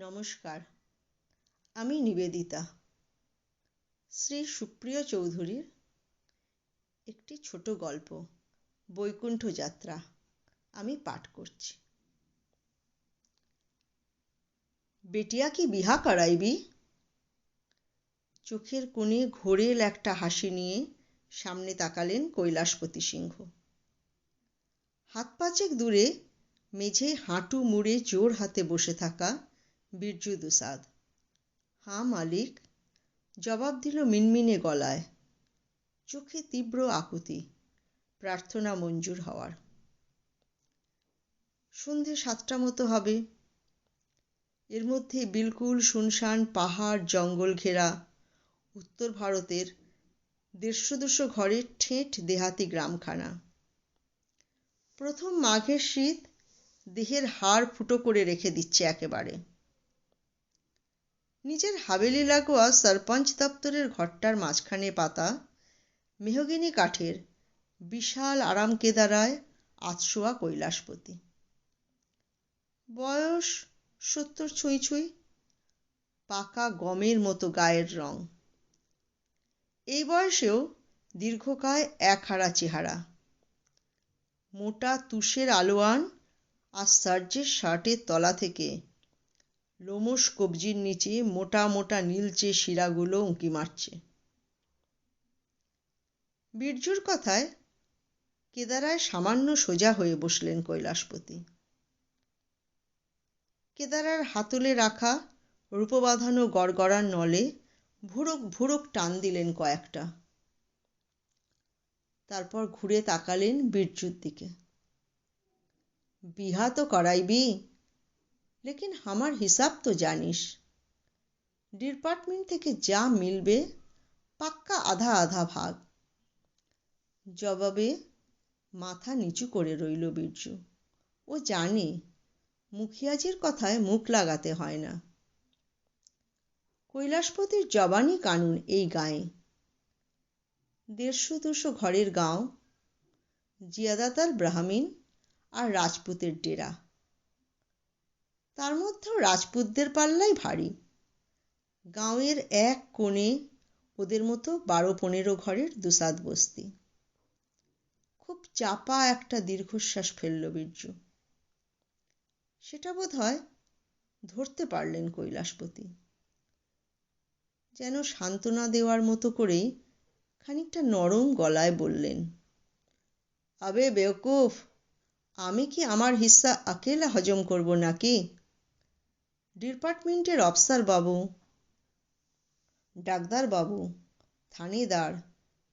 নমস্কার, আমি নিবেদিতা। শ্রী সুপ্রিয় চৌধুরীর একটি ছোট গল্প বৈকুণ্ঠ যাত্রা আমি পাঠ করছি। বেটিয়া কি বিহা করাইবি? চোখের কোণে ঘোরেল একটা হাসি নিয়ে সামনে তাকালেন কৈলাসপতি সিংহ। হাত পাঁচেক দূরে মেঝেয় হাঁটু মুড়ে জোর হাতে বসে থাকা বিরজু দুসাদ। হাঁ মালিক, জবাব দিল মিনমিনে গলায়। চোখে তীব্র আকুতি, প্রার্থনা মঞ্জুর হওয়ার। সন্ধে 7টা মতো হবে। এর মধ্যে বিলকুল শুনশান পাহাড় জঙ্গল ঘেরা উত্তর ভারতের 150-200 ঘরের ঠেঁট দেহাতি গ্রামখানা। প্রথম মাঘের শীত দেহের হাড় ফুটো করে রেখে দিচ্ছে একেবারে। নিজের হাবেলি লাগোয়া সরপঞ্চ দপ্তরের ঘরটার মাঝখানে পাতা মেহগিনি কাঠের বিশাল আরামকেদারায় আধশোয়া কৈলাসপতি। বয়স 70 ছুঁই ছুঁই, পাকা গমের মতো গায়ের রং। এই বয়সেও দীর্ঘকায় একহারা চেহারা। মোটা তুষের আলোয়ান আর সার্জের শার্টের তলা থেকে লোমশ কবজির নিচে মোটা মোটা নীলচে শিরাগুলো উঁকি মারছে। বিরজুর কথায় কেদারায় সামান্য সোজা হয়ে বসলেন কৈলাসপতি। কেদারার হাতলে রাখা রূপবাঁধানো গড়গড়ার নলে ভুরুক ভুরুক টান দিলেন কয়েকটা। তারপর ঘুরে তাকালেন বিরজুর দিকে। বিহা তো করাইবি, লেকিন আমার হিসাব তো জানিস। ডিপার্টমেন্ট থেকে যা মিলবে পাক্কা আধা আধা ভাগ। জবাবে মাথা নিচু করে রইল বিরজু। ও জানে মুখিয়াজির কথায় মুখ লাগাতে হয় না। কৈলাসপতির জবানি কানুন এই গাঁয়ে। 150-200 ঘরের গাঁও, জিয়াদাতার ব্রাহ্মণ আর রাজপুতের ডেরা। তার মধ্যেও রাজপুতদের পাল্লাই ভারী। গাঁয়ের এক কোণে ওদের মতো 12-15 ঘরের দুসাদ বস্তি। খুব চাপা একটা দীর্ঘশ্বাস ফেলল বিরজু। সেটা বোধহয় ধরতে পারলেন কৈলাসপতি। যেন সান্ত্বনা দেওয়ার মতো করেই খানিকটা নরম গলায় বললেন, আবে বেওকুফ, আমি কি আমার হিস্সা আকেলা হজম করব নাকি? ডিপার্টমেন্টের অফিসার বাবু, डाकदार बाबू, थानेदार,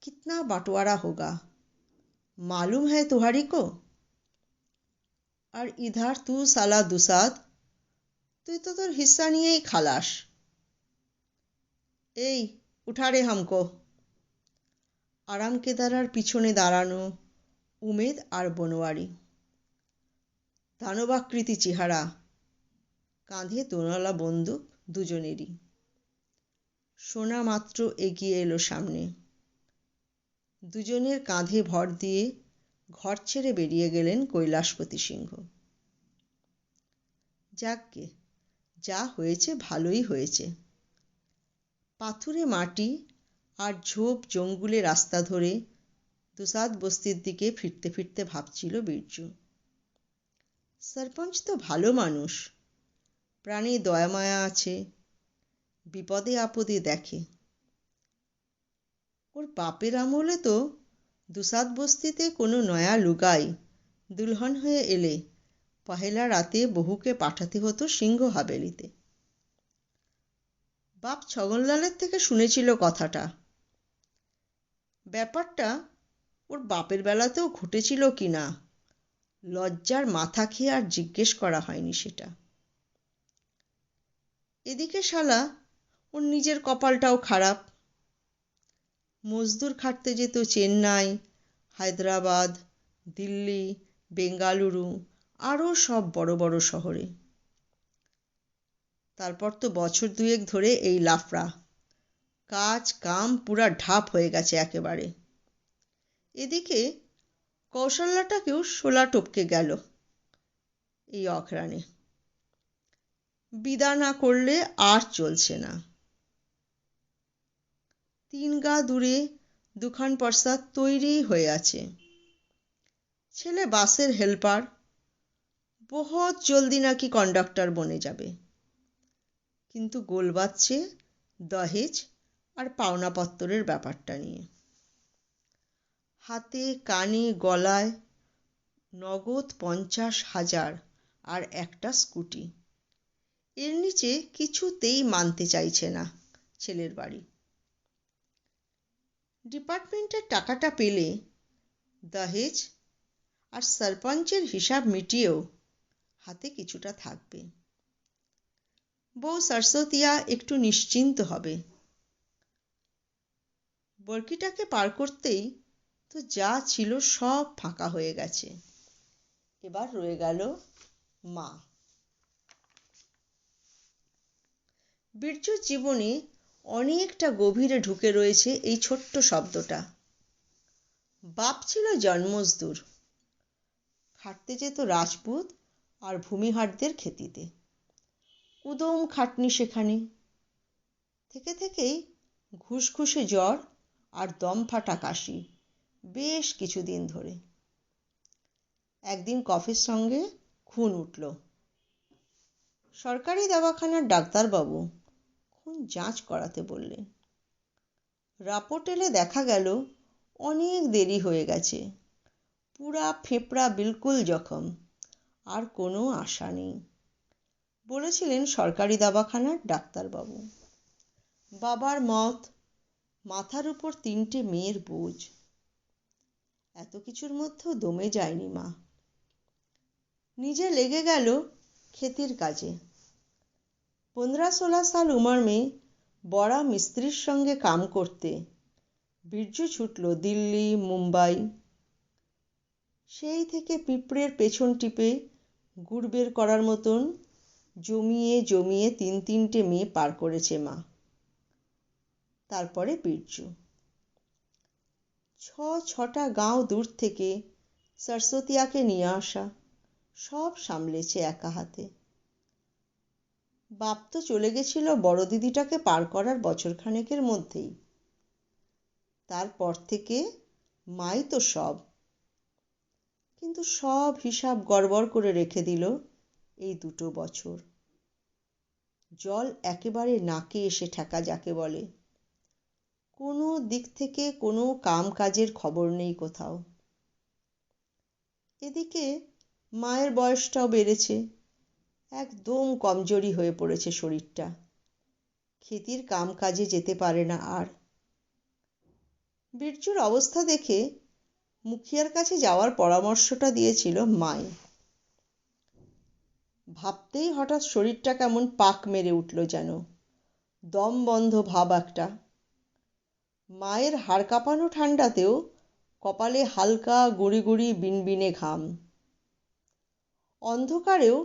कितना बंटवारा होगा मालूम है तुम्हारी को? और इधर तू साला दुसाद, তুই তো তোর হিস্সা নিয়েই খালাস। এই উঠা রে হামকো। আরামকেদারার পিছনে দাঁড়ানো উমেদ আর বনোয়ারি। দানবাকৃতি চেহারা, কাঁধে তোলালা বন্দুক দুজনেরই। শোনা মাত্র এগিয়ে এলো সামনে। দুজনের কাঁধে ভর দিয়ে ঘর ছেড়ে বেরিয়ে গেলেন কৈলাসপতি সিংহ। যাকগে, যা হয়েছে ভালোই হয়েছে। পাথুরে মাটি আর ঝোপ জঙ্গুলে রাস্তা ধরে দুসাদ বস্তির দিকে ফিরতে ফিরতে ভাবছিল বিরজু। সরপঞ্চ তো ভালো মানুষ, প্রাণে দয়ামায়া আছে, বিপদে আপদে দেখে। ওর বাপের আমলে তো দুসাদ বস্তিতে কোনো নয়া লুগাই দুলহন হয়ে এলে পহেলা রাতে বহুকে পাঠাতে হতো সিংহ হাবেলিতে। বাপ ছগনলালের থেকে শুনেছিল কথাটা। ব্যাপারটা ওর বাপের বেলাতেও ঘটেছিল কিনা লজ্জার মাথা খেয়ে আর জিজ্ঞেস করা হয়নি সেটা। এদিকে শালা ওর নিজের কপালটাও খারাপ। মজদুর খাটতে যেত চেন্নাই, হায়দ্রাবাদ, দিল্লি, বেঙ্গালুরু আরও সব বড় বড় শহরে। তারপর তো বছর 2 ধরে এই লাফড়া। কাজ কাম পুরা ঢাপ হয়ে গেছে একেবারে। এদিকে কৌশল্যাটাকেও শোলা টপকে গেল এই অঘ্রাণে। বিদা না করলে আর চলছে না। 3 গা দূরে দুখান পর্সা তৈরি হয়ে আছে। ছেলে বাসের হেল্পার, বহুত জলদি নাকি কন্ডাক্টর বনে যাবে। কিন্তু গোল বাজছে দহেজ আর পাওনাপত্তরের ব্যাপারটা নিয়ে। হাতে কানে গলায় নগদ 50,000 আর একটা স্কুটি। এর নিচে কিছুতেই মানতে চাইছে না ছেলের বাড়ি। ডিপার্টমেন্টের টাকাটা পেলে দহেজ আর সরপঞ্চের হিসাব মিটিয়েও হাতে কিছুটা থাকবে। বউ সরস্বতিয়া একটু নিশ্চিন্ত হবে। বরকিটাকে পার করতেই তো যা ছিল সব ফাঁকা হয়ে গেছে। এবার রয়ে গেল মা। বীর্যুর জীবনে অনেকটা গভীরে ঢুকে রয়েছে এই ছোট্ট শব্দটা। বাপ ছিল জন্মজদুর, খাটতে যেত রাজপুত আর ভূমিহারদের খেতিতে। উদম খাটনি সেখানে। থেকে থেকেই ঘুসঘুসে জ্বর আর দম ফাটা কাশি বেশ কিছুদিন ধরে। একদিন কফের সঙ্গে খুন উঠল। সরকারি দওয়াখানার ডাক্তারবাবু খুন যাঁচ করাতে বললেন। রাপোর্ট এলে দেখা গেল অনেক দেরি হয়ে গেছে। পুরা ফেপড়া বিলকুল জখম, আর কোনো আশা নেই বলেছিলেন সরকারি দওয়াখানার ডাক্তারবাবু। বাবার মত, মাথার উপর 3টে মেয়ের বোঝ। এত কিছুর মধ্যেও দমে যায়নি মা। নিজে লেগে গেল ক্ষেতির কাজে। 15-16 সাল উমর में বড়া মিস্ত্রির সঙ্গে কাম করতে বীর্যু ছুটল দিল্লি, মুম্বাই। সেই থেকে পিঁপড়ের পেছন টিপে গুড় বের করার মতন জমিয়ে জমিয়ে 3-3টে মেয়ে পার করেছে মা। তারপরে বীর্যু। 6টা গাঁও দূর থেকে সরস্বতিয়াকে নিয়ে আসা, সব সামলেছে একা হাতে। বাপ তো চলে গেছিল বড় দিদিটাকে পার করার বছরখানেকের মধ্যেই। তারপর থেকে মাই তো সব। কিন্তু সব হিসাব গড়বড় করে রেখে দিল এই 2 বছর। জল একেবারে নাকে এসে ঠেকা যাকে বলে। কোনো দিক থেকে কোনো কাম কাজের খবর নেই কোথাও। এদিকে মায়ের বয়সটাও বেড়েছে, একদম কমজোরি হয়ে পড়েছে শরীরটা। ক্ষেতির কাম কাজে যেতে পারে না আর। বীর্যুর অবস্থা দেখে মুখিয়ার কাছে যাওয়ার পরামর্শটা দিয়েছিল মাই। ভাবতেই হঠাৎ শরীরটা কেমন পাক মেরে উঠল যেন, দম বন্ধ ভাব একটা। মায়ের হাড় কাঁপানো ঠান্ডাতেও কপালে হালকা গুঁড়ি গুঁড়ি বিনবিনে ঘাম। অন্ধকারেও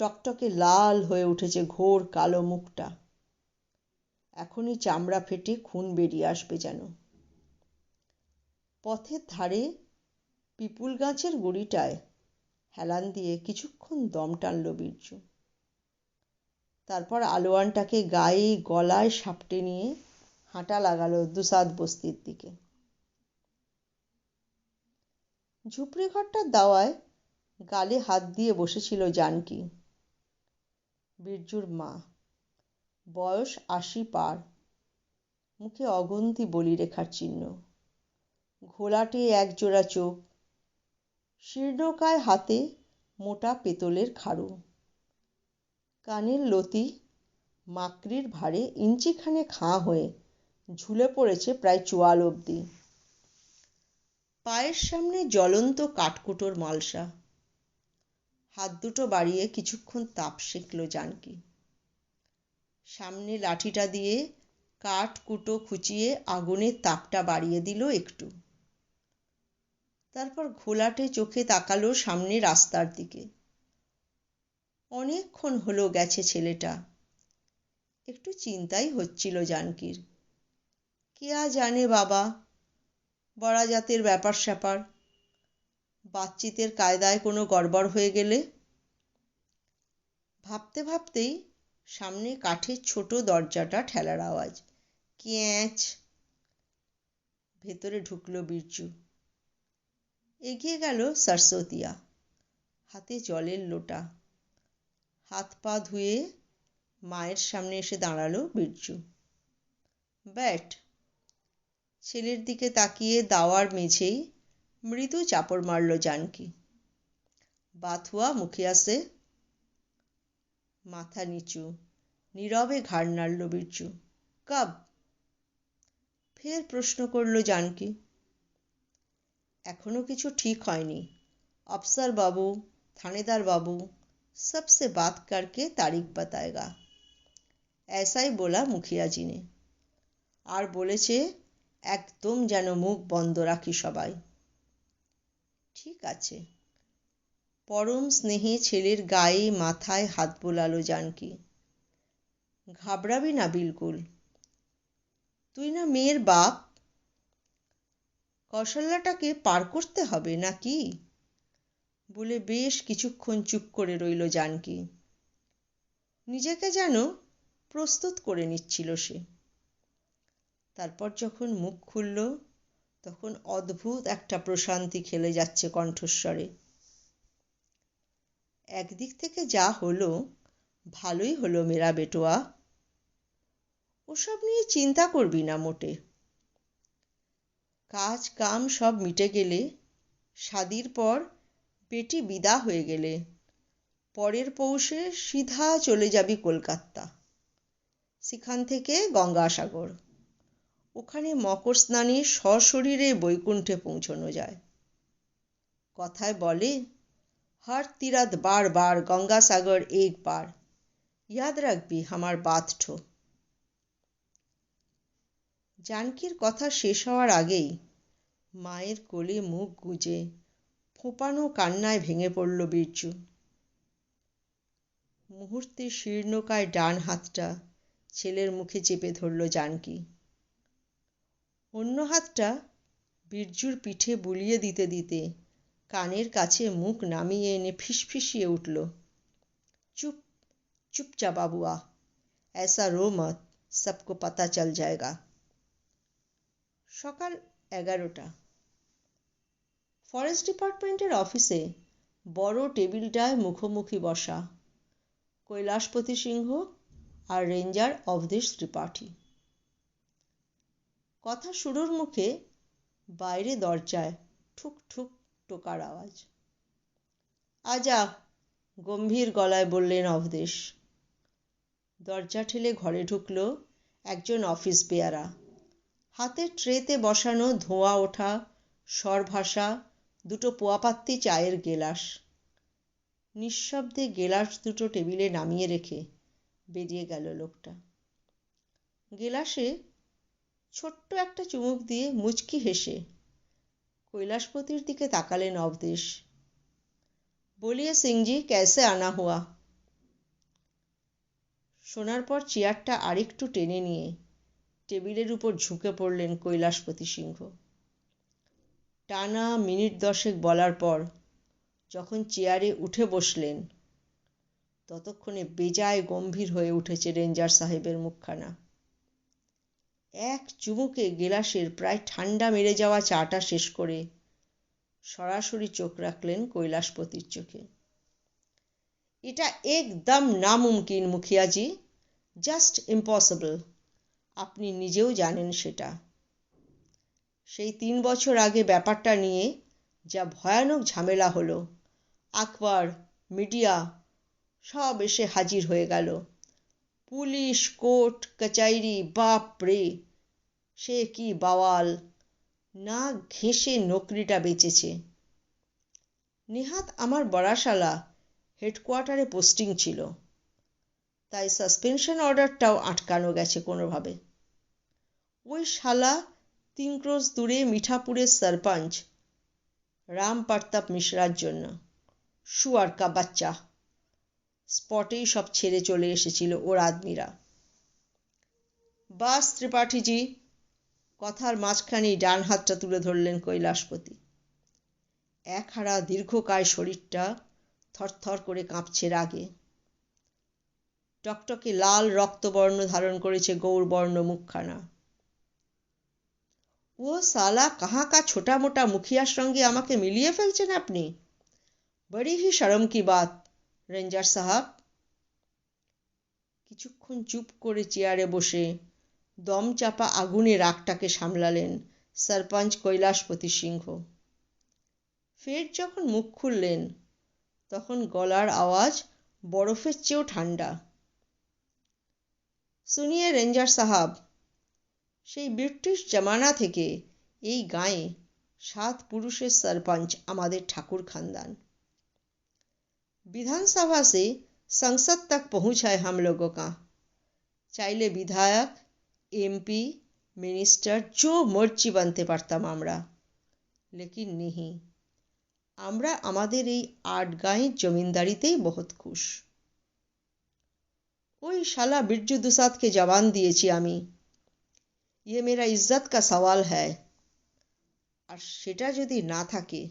টকটকে লাল হয়ে উঠেছে ঘোর কালো মুখটা। এখনই চামড়া ফেটে খুন বেরিয়ে আসবে যেন। পথের ধারে পিপুল গাছের গুঁড়িটায় হেলান দিয়ে কিছুক্ষণ দম টানল বীর্যু। তারপর আলোয়ানটাকে গায়ে গলায় সাপটে নিয়ে হাঁটা লাগালো দুসাদ বস্তির দিকে। ঝুপড়ি ঘরটার দাওয়ায় গালে হাত দিয়ে বসেছিল জানকী, বীর্যুর মা। বয়স 80 পার, মুখে অগুন্তি বলিরেখার চিহ্ন, ঘোলাটে একজোড়া চোখ, শীর্ণকায় হাতে মোটা পেতলের খাড়ু। কানের লতি মাকড়ির ভারে ইঞ্চিখানে খাঁ হয়ে ঝুলে পড়েছে প্রায় চোয়াল অবধি। পায়ের সামনে জ্বলন্ত কাঠকুটোর মালসা। হাত দুটো বাড়িয়ে কিছুক্ষণ তাপ সেঁকল জানকী। সামনে লাঠিটা দিয়ে কাঠ কুটো খুঁচিয়ে আগুনের তাপটা বাড়িয়ে দিল একটু। তারপর ঘোলাটে চোখে তাকালো সামনে রাস্তার দিকে। অনেকক্ষণ হলো গেছে ছেলেটা। একটু চিন্তাই হচ্ছিল জানকীর। কেয়া জানে বাবা, বড়াজাতের ব্যাপার স্যাপার, বাতচিতের কায়দায় কোনো গড়বড় হয়ে গেলে। ভাবতে ভাবতেই সামনে কাঠের ছোট দরজাটা ঠেলার আওয়াজ। ক্যাঁচ। ভেতরে ঢুকল বীরজু। এগিয়ে গেল সরস্বতিয়া, হাতে জলের লোটা। হাত পা ধুয়ে মায়ের সামনে এসে দাঁড়ালো বীরজু। ব্যাট। ছেলের দিকে তাকিয়ে দাওয়ার মেঝেই মৃদু চাপড় মারল জানকী। বাত হুয়া মুখিয়া সে? মাথা নিচু, নীরবে ঘাড় নাড়ল বীরজু। কব? ফের প্রশ্ন করল জানকী। এখনো কিছু ঠিক হয়নি। अफसर बाबू, थानेदार बाबू सबसे बात करके तारीख बताएगा, ऐसा ही बोला मुखिया जी ने। আর বলেছে একদম যেন মুখ বন্ধ রাখি সবাই। ঠিক আছে। পরম স্নেহে ছেলের গায়ে মাথায় হাত বোলালো জানকী। ঘাবড়াবি না বিলকুল। তুই না মেয়ের বাপ। কৌশল্যাটাকে পার করতে হবে নাকি? বলে বেশ কিছুক্ষণ চুপ করে রইল জানকী। নিজেকে যেন প্রস্তুত করে নিচ্ছিল সে। তারপর যখন মুখ খুলল, তখন অদ্ভুত একটা প্রশান্তি খেলে যাচ্ছে কণ্ঠস্বরে। একদিক থেকে যা হলো, ভালোই হলো মেরা বেটোয়া। ওসব নিয়ে চিন্তা করবি না মোটে। কাজ কাম সব মিটে গেলে, শাদির পর বেটি বিদা হয়ে গেলে, পরের পৌষে সিধা চলে যাবি কলকাতা। সেখান থেকে গঙ্গাসাগর। ওখানে মকর স্নানে সশরীরে বৈকুণ্ঠে পৌঁছানো যায়। কথায় বলে, হর তীরথ বার বার, গঙ্গাসাগর এক বার। ইয়াদ রাখবি আমার বাত ঠো। জানকীর কথা শেষ হওয়ার আগেই মায়ের কোলে মুখ গুজে ফোঁপানো কান্নায় ভেঙে পড়ল বীরজু। মুহূর্তে শীর্ণকায় ডান হাতটা ছেলের মুখে চেপে ধরল জানকী। অন্য হাতটা বীরজুর পিঠে বুলিয়ে দিতে দিতে কানের কাছে মুখ নামিয়ে এনে ফিসফিসিয়ে উঠল, চুপ, চুপ যা বাবুয়া, ऐसा रो मत, सबको पता चल जाएगा। সকাল 11টা। ফরেস্ট ডিপার্টমেন্টের অফিসে বড় টেবিলটায় মুখোমুখি বসা কৈলাসপতি সিংহ আর রেঞ্জার অবধেশ ত্রিপাঠী। কথা শুরুর মুখে বাইরে দরজায় ঠুক ঠুক টোকার আওয়াজ। আজা, গম্ভীর গলায় বললেন অবধেশ। দরজা ঠেলে ঘরে ঢুকল একজন অফিস বেয়ারা। হাতে ট্রেতে বসানো ধোঁয়া ওঠা সরভাসা দুটো পোয়াপাত্তি চায়ের গেলাস। নিঃশব্দে গেলাস দুটো টেবিলে নামিয়ে রেখে বেরিয়ে গেল লোকটা। গেলাসে ছোট্ট একটা চুমুক দিয়ে মুচকি হেসে কৈলাসপতির দিকে তাকালেন অবধেশ। বলিয়ে সিংজি, कैसे आना हुआ? শোনার পর চেয়ারটা আরেকটু টেনে নিয়ে টেবিলের উপর ঝুঁকে পড়লেন কৈলাসপতি সিংহ। টানা মিনিট 10 বলার পর যখন চেয়ারে উঠে বসলেন, ততক্ষণে বেজায় গম্ভীর হয়ে উঠেছে রেঞ্জার সাহেবের মুখখানা। এক চুমুকে গেলাসের প্রায় ঠান্ডা মেরে যাওয়া চাটা শেষ করে সরাসরি চোখ রাখলেন কৈলাসপতির চোখে। এটা একদম নামুমকিন মুখিয়াজি, জাস্ট ইম্পসিবল। আপনি নিজেও জানেন সেটা। সেই 3 বছর আগে ব্যাপারটা নিয়ে যা ভয়ানক ঝামেলা হলো, আখবার, মিডিয়া সব এসে হাজির হয়ে গেল। পুলিশ, কোর্ট, কাচাইরি, বাপ রে, সে কি বাওয়াল! না ঘেঁষে নকরিটা বেঁচেছে। নেহাত আমার বড়াশালা হেডকোয়ার্টারে পোস্টিং ছিল, তাই সাসপেনশন অর্ডারটাও আটকানো গেছে কোনোভাবে। ওই শালা 3 ক্রোশ দূরে মিঠাপুরের সরপঞ্চ রাম প্রতাপ মিশ্রার জন্য। শুয়ার কা বাচ্চা! স্পটেই সব ছেড়ে চলে এসেছিল ওর আদমিরা। বাস ত্রিপাঠীজি, কথার মাঝখানেই ডান হাতটা তুলে ধরলেন কৈলাসপতি। একহারা দীর্ঘকায় শরীরটা থরথর করে কাঁপছে রাগে। টকটকে লাল রক্তবর্ণ ধারণ করেছে গৌরবর্ণ মুখখানা। ও সালা কাহা কা ছোটা মোটা মুখিয়ার সঙ্গে আমাকে মিলিয়ে ফেলছেন আপনি? বড়ি হি শরম কি বাত রেঞ্জার সাহাব। কিছুক্ষণ চুপ করে চেয়ারে বসে দম চাপা আগুনে রাগটাকে সামলালেন সরপঞ্চ কৈলাসপতি সিংহ। ফের যখন মুখ খুললেন তখন গলার আওয়াজ বরফের চেয়েও ঠান্ডা। শুনিয়ে রেঞ্জার সাহাব, সেই ব্রিটিশ জমানা থেকে এই গাঁয়ে 7 পুরুষের सरपंच আমাদের ঠাকুর खानदान। विधानसभा से संसद तक पहुंच है हम लोगों का। চাইলে বিধায়ক, এমপি, মিনিস্টার जो মর্জি বানতে পারতাম আমরা, লেকিন नहीं। আমরা আমাদের এই 8 গাঁয়ের জমিদারিতেই বহুত খুশ। ওই শালা বিরজু দুসাদকে জবান দিয়েছি আমি, ये मेरा इज्जत का सवाल है। আর সেটা যদি না থাকে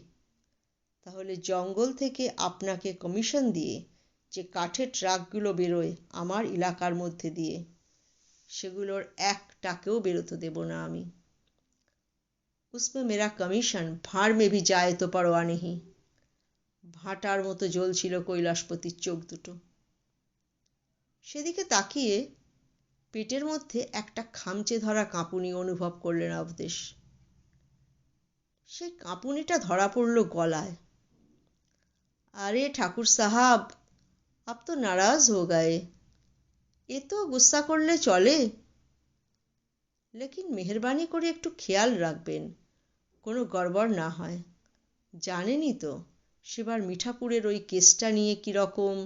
তাহলে জঙ্গল থেকে আপনাকে কমিশন দিয়ে যে কাঠের ট্রাকগুলো বেরোয় আমার এলাকার মধ্যে দিয়ে, সেগুলোর একটাকেও বেরোতে দেব না আমি। उसमें मेरा कमीशन भाड़ में भी जाए तो परवाह नहीं। ভাটার মতো জ্বলছিল কৈলাসপতির চোখ দুটো। সেদিকে তাকিয়ে পেটের মধ্যে একটা খামচে ধরা কাঁপুনি অনুভব করলেন অবদেশ। সেই কাঁপুনিটা ধরা পড়ল গলায়। আরে ঠাকুর সাহাব, আপ তো নারাজ হো গায়ে, এ তো গুসা করলে চলে, লেকিন মেহরবানি করে একটু খেয়াল রাখবেন কোনো গড়বড় না হয়। জানেনই তো সেবার মিঠাপুরের ওই কেসটা নিয়ে কিরকম।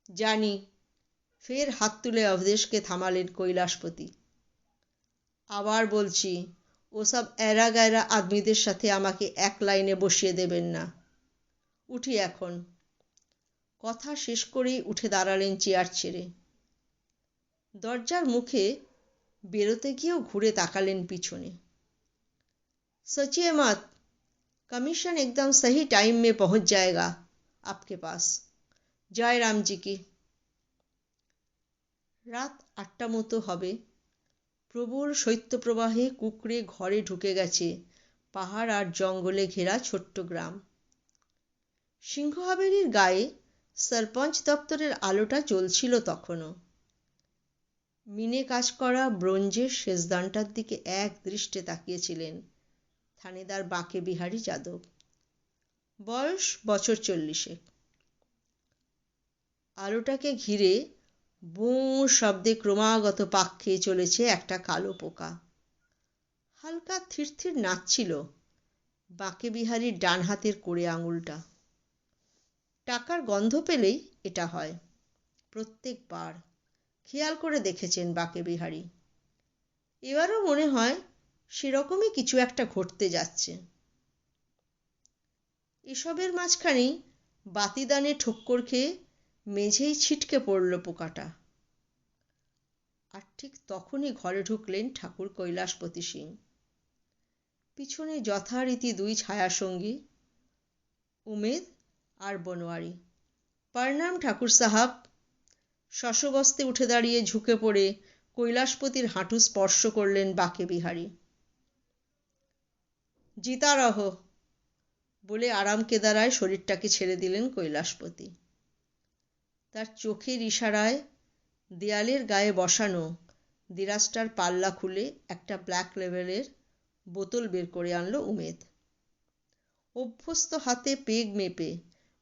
জানি। ফের হাত তুলে অবদেশকে থামালেন কৈলাসপতি। আবার বলছি, ওসব এরা গায়রা আদমিদের সাথে আমাকে এক লাইনে বসিয়ে দেবেন না। উঠি এখন। কথা শেষ করেই উঠে দাঁড়ালেন চেয়ার ছেড়ে। দরজার মুখে বেরোতে গিয়েও ঘুরে তাকালেন পিছনে। सोचिए मत, कमीशन एकदम सही टाइम में पहुंच जाएगा आपके पास। जय राम जी की। রাত 8টা মতো হবে। প্রবল শৈত্যপ্রবাহে কুঁকড়ে ঘরে ঢুকে গেছে পাহাড় আর জঙ্গলে ঘেরা ছোট্ট গ্রাম। সিংহ হাভেলির গায়ে সরপঞ্চ দপ্তরের আলোটা জ্বলছিল তখনও। মিনে কাজ করা ব্রোঞ্জের শেষদানটার দিকে এক দৃষ্টে তাকিয়েছিলেন থানেদার বাঁকে বিহারী যাদব। বয়স বছর 40। আলোটাকে ঘিরে বোঁ শব্দে ক্রমাগত পাক খেয়ে চলেছে একটা কালো পোকা। হালকা থিরথির নাচছিল বাঁকে বিহারীর ডান হাতের কোড়ে আঙুলটা। টাকার গন্ধ পেলেই এটা হয় প্রত্যেকবার, খেয়াল করে দেখেছেন বাঁকে বিহারী। এবারও মনে হয় সেরকমই কিছু একটা ঘটতে যাচ্ছে। এসবের মাঝখানেই বাতিদানে ঠোক্কর খেয়ে মেঝেই ছিটকে পড়ল পোকাটা। আর ঠিক তখনই ঘরে ঢুকলেন ঠাকুর কৈলাসপতি সিং। পিছনে যথারীতি 2 ছায়াসঙ্গী, উমেদ আর বনোয়ারি। প্রণাম ঠাকুর সাহাব। শশবস্তে উঠে দাঁড়িয়ে ঝুঁকে পড়ে কৈলাসপতির হাঁটু স্পর্শ করলেন বাঁকে বিহারী। জিতা রহো বলে আরাম কেদারায় শরীরটাকে ছেড়ে দিলেন কৈলাসপতি। তার চোখের ইশারায় দেয়ালের গায়ে বসানো দিরাজটার পাল্লা খুলে একটা ব্ল্যাক লেবেলের বোতল বের করে আনলো উমেদ। অভ্যস্ত হাতে পেগ মেপে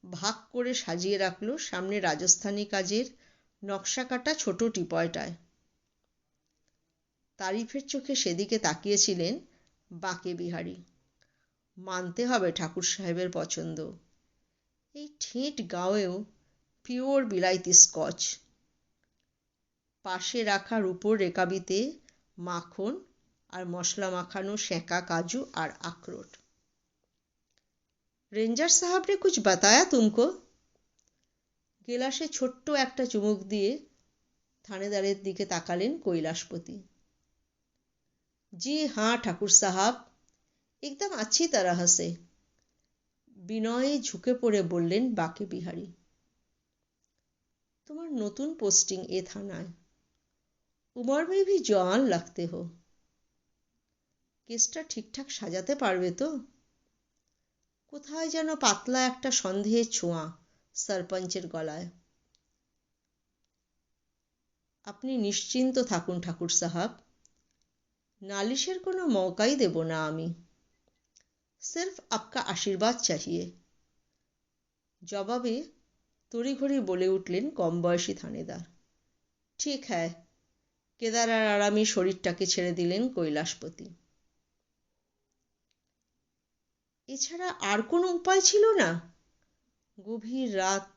ভাগ করে সাজিয়ে রাখলো সামনে রাজস্থানি কাজের নকশা কাটা ছোট টিপয়টায়। তারিফের চোখে সেদিকে তাকিয়েছিলেন বাঁকে বিহারী। মানতে হবে ঠাকুর সাহেবের পছন্দ। এই ঠেঁট গাঁয়েও পিওর বিলাইতি স্কচ। পাশে রাখা রূপোর রেকাবিতে মাখন আর মশলা মাখানো সেঁকা কাজু আর আখরোট। रेंजर साहब ने कुछ बताया तुमको? গেলাসে ছোট্ট একটা চুমুক দিয়ে থানেদারের দিকে তাকালেন কৈলাসপতি। जी हाँ ठाकुर साहब, एकदम अच्छी तरह से। বিনয়ে ঝুঁকে পড়ে বললেন বাঁকে বিহারী। তোমার নতুন পোস্টিং এ থানায়। উমর में भी जवान लगते हो। কেসটা ঠিকঠাক সাজাতে পারবে তো? কোথায় যেন পাতলা একটা সন্দেহের ছোঁয়া সরপঞ্চের গলায়। আপনি নিশ্চিন্ত থাকুন ঠাকুর সাহাব, নালিশের কোনো মौकाই দেব না আমি। सिर्फ आपका आशीर्वाद चाहिए। জবাবে তড়িঘড়ি বলে উঠলেন কম বয়সী থানেদার। ঠিক হ্যায়। কেদার আর আরামী শরীরটাকে ছেড়ে দিলেন কৈলাসপতি। এছাড়া আর কোনো উপায় ছিল না। গভীর রাত,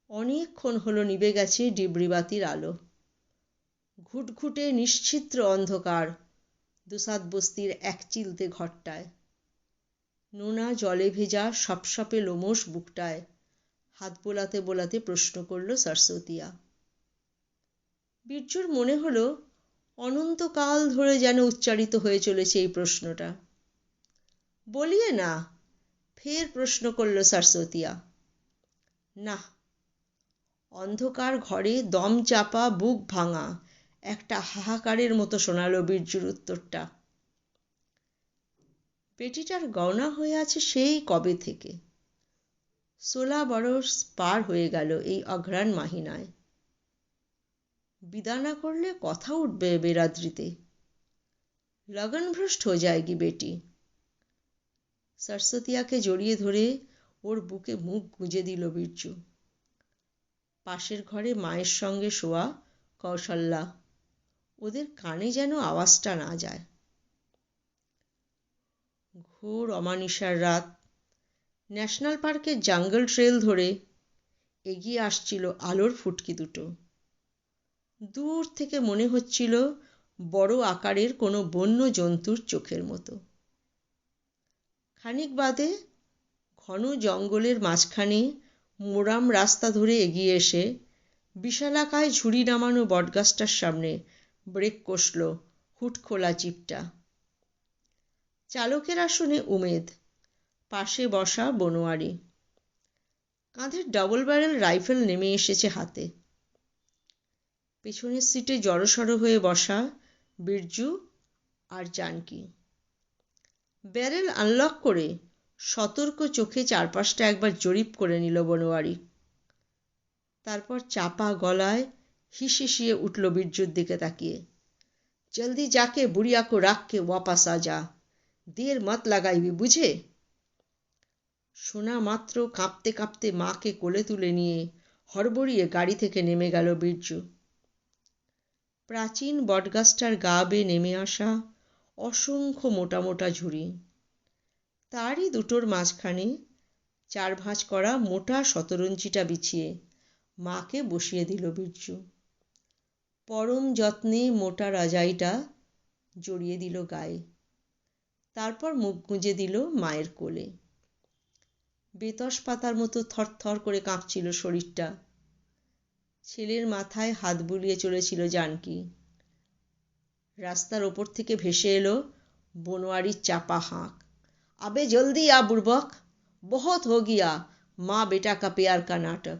অনেকক্ষণ হলো নিভে গেছে ডিবরিবাতির আলো। ঘুটঘুটে নিশ্ছিদ্র অন্ধকার দুসাদ বস্তির একচিলতে ঘরটায়। নোনা জলে ভেজা সপসপে লোমশ বুকটায় হাত বোলাতে বোলাতে প্রশ্ন করল সরস্বতিয়া। বীরজুর মনে হলো অনন্তকাল ধরে যেন উচ্চারিত হয়ে চলেছে এই প্রশ্নটা। বলিয়ে না, ফের প্রশ্ন করল সরস্বতিয়া। না। অন্ধকার ঘরে দম চাপা বুক ভাঙা একটা হাহাকারের মতো শোনালো বীরজুর উত্তরটা। বেটিটার গওনা হয়ে আছে সেই কবে থেকে। 16 বরস পার হয়ে গেল এই অঘ্রাণ মাহিনায়। বিদা না করলে কথা উঠবে বেরাদ্রিতে। लगन भ्रष्ट हो जाएगी बेटी। সরস্বতিয়াকে জড়িয়ে ধরে ওর বুকে মুখ গুজে দিল বীরজু। পাশের ঘরে মায়ের সঙ্গে শোয়া কৌশল্যা, ওদের কানে যেন আওয়াজটা না যায়। ঘোর অমানিসার রাত। ন্যাশনাল পার্কের জাঙ্গল ট্রেল ধরে এগিয়ে আসছিল আলোর ফুটকি দুটো। দূর থেকে মনে হচ্ছিল বড় আকারের কোনো বন্য জন্তুর চোখের মতো। খানিক বাদে ঘন জঙ্গলের মাঝখানে মোরাম রাস্তা ধরে এগিয়ে এসে বিশালাকায় ঝুড়ি নামানো বটগাছটার সামনে ব্রেক কষল হুট খোলা জিপটা। চালকের আসনে উমেদ, পাশে বসা বনোয়ারি। কাঁধের ডবল ব্যারেল রাইফেল নেমে এসেছে হাতে। পেছনের সিটে জড়সড় হয়ে বসা বীরজু আর জানকী। ব্যারেল আনলক করে সতর্ক চোখে চারপাশটা একবার জরিপ করে নিল বনোয়ারি। তারপর চাপা গলায় হিসিয়ে উঠল বীরজুর দিকে তাকিয়ে। জলদি যাকে বুড়িয়া কো রাখ কে ওয়াপাস আ যা, দের মত লাগাইবি বুঝে। শোনা মাত্র কাঁপতে কাঁপতে মাকে কোলে তুলে নিয়ে হড়বড়িয়ে গাড়ি থেকে নেমে গেল বীরজু। প্রাচীন বটগাছটার গা বেয়ে নেমে আসা অসংখ্য মোটা মোটা ঝুড়ি। তারই দুটোর মাঝখানে চার ভাঁজ করা মোটা শতরঞ্চিটা বিছিয়ে মাকে বসিয়ে দিল বীরজু। পরম যত্নে মোটা রাজাইটা জড়িয়ে দিল গায়ে। তারপর মুখ গুঁজে দিল মায়ের কোলে। বেতস পাতার মতো থরথর করে কাঁপছিল শরীরটা। ছেলের মাথায় হাত বুলিয়ে চলেছিল জানকী। রাস্তার ওপর থেকে ভেসে এলো বনোয়ারির চাপা হাঁক। আবে জলদি আ বুড়বক, বহুত হো গিয়া মা বেটা কা প্যার কা নাটক।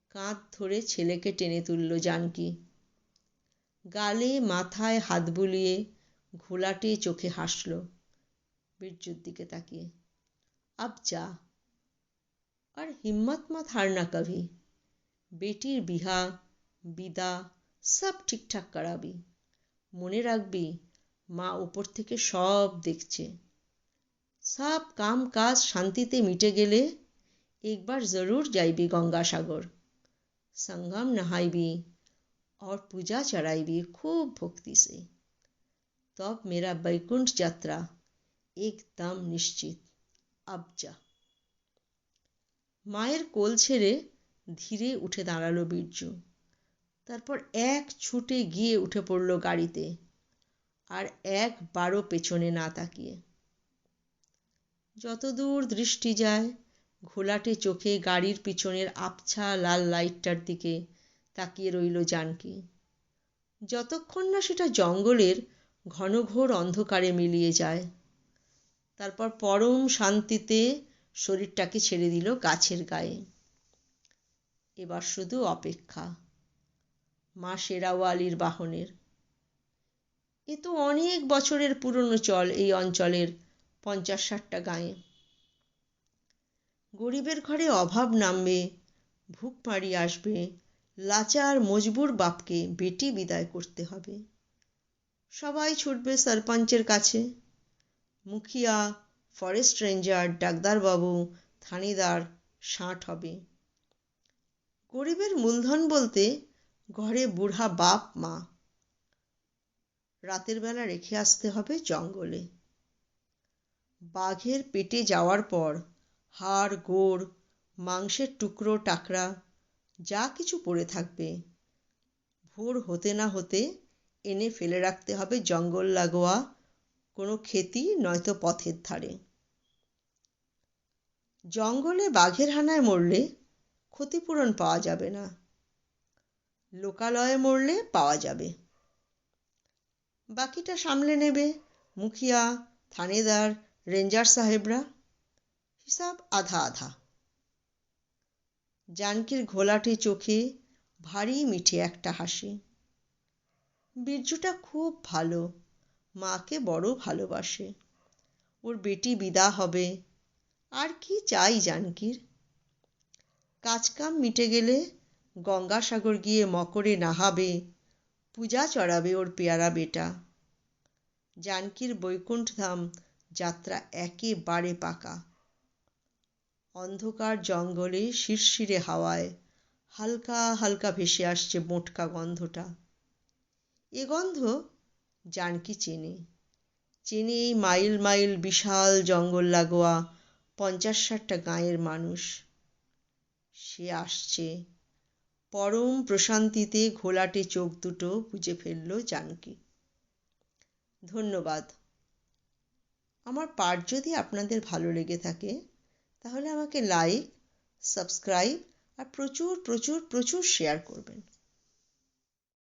কাঁধ ধরে ছেলেকে টেনে তুলল জানকী। গালে মাথায় হাত বুলিয়ে ঘোলাটে চোখে হাসল বীরজুর দিকে তাকিয়ে। আব যা, আর হিম্মত মত হারনা কভি। বেটির বিহা বিদা সব ঠিকঠাক করাবি। মনে রাখবি মা উপর থেকে সব দেখছে। সব কাম কাজ শান্তিতে মিটে গেলে একবার জরুর যাইবি গঙ্গাসাগর। संगम नहाइबी और पूजा चढ़ाइबी खूब भक्ति से। तब मेरा बैकुंठ यात्रा एकदम निश्चित। अब जा। মায়ের কোল ছেড়ে ধীরে উঠে দাঁড়ালো বীরজু। তারপর এক ছুটে গিয়ে উঠে পড়ল গাড়িতে, আর একবারও পেছনে না তাকিয়ে। যতদূর দৃষ্টি যায় ঘোলাটে চোখে গাড়ির পিছনের আবছা লাল লাইটটার দিকে তাকিয়ে রইল জানকী। যতক্ষণ না সেটা জঙ্গলের ঘনঘোর অন্ধকারে মিলিয়ে যায়। তারপর পরম শান্তিতে শরীরটাকে ছেড়ে দিল গাছের গায়ে। এবার শুধু অপেক্ষা মা শেরাওয়ালির বাহনের। এ তো অনেক বছরের পুরনো চল এই অঞ্চলের 50-60টা গাঁয়ে। গরিবের ঘরে অভাব নামবে, ভুকমারি আসবে, লাচার মজবুর বাপকে বেটি বিদায় করতে হবে। সবাই ছুটবে সরপঞ্চের কাছে। মুখিয়া, ফরেস্ট রেঞ্জার, ডাকদারবাবু, থানেদার সাঁট হবে। গরিবের মূলধন বলতে ঘরে বুড়া বাপ মা। রাতের বেলা রেখে আসতে হবে জঙ্গলে। বাঘের পেটে যাওয়ার পর হাড় গোড়, মাংসের টুকরো টাকরা যা কিছু পড়ে থাকবে, ভোর হতে না হতে এনে ফেলে রাখতে হবে জঙ্গল লাগোয়া কোনো ক্ষেতি নয়তো পথের ধারে। জঙ্গলে বাঘের হানায় মরলে ক্ষতিপূরণ পাওয়া যাবে না, লোকালয়ে মরলে পাওয়া যাবে। বাকিটা সামলে নেবে মুখিয়া, থানেদার, রেঞ্জার সাহেবরা। হিসাব আধা আধা। জানকীর ঘোলাটে চোখে ভারী মিঠে একটা হাসি। বীরজুটা খুব ভালো, মাকে বড় ভালোবাসে। ওর বেটি বিদা হবে, আর কি চাই জানকীর। কাজকাম মিটে গেলে গঙ্গাসাগর গিয়ে মকরে নাহাবে, পূজা চড়াবে ওর পেয়ারা বেটা। জানকীর বৈকুণ্ঠধাম যাত্রা একেবারে পাকা। অন্ধকার জঙ্গলে শিরশিরে হাওয়ায় হালকা হালকা ভেসে আসছে মোটকা গন্ধটা। এ গন্ধ জানকী চেনে, চেনে এই মাইল মাইল বিশাল জঙ্গল লাগোয়া 50-60টা গাঁয়ের মানুষ। সে আসছে। পরম প্রশান্তিতে ঘোলাটে চোখ দুটো বুজে ফেলল জানকী। ধন্যবাদ। আমার পাঠ যদি আপনাদের ভালো লেগে থাকে তাহলে আমাকে লাইক, সাবস্ক্রাইব আর প্রচুর প্রচুর প্রচুর শেয়ার করবেন।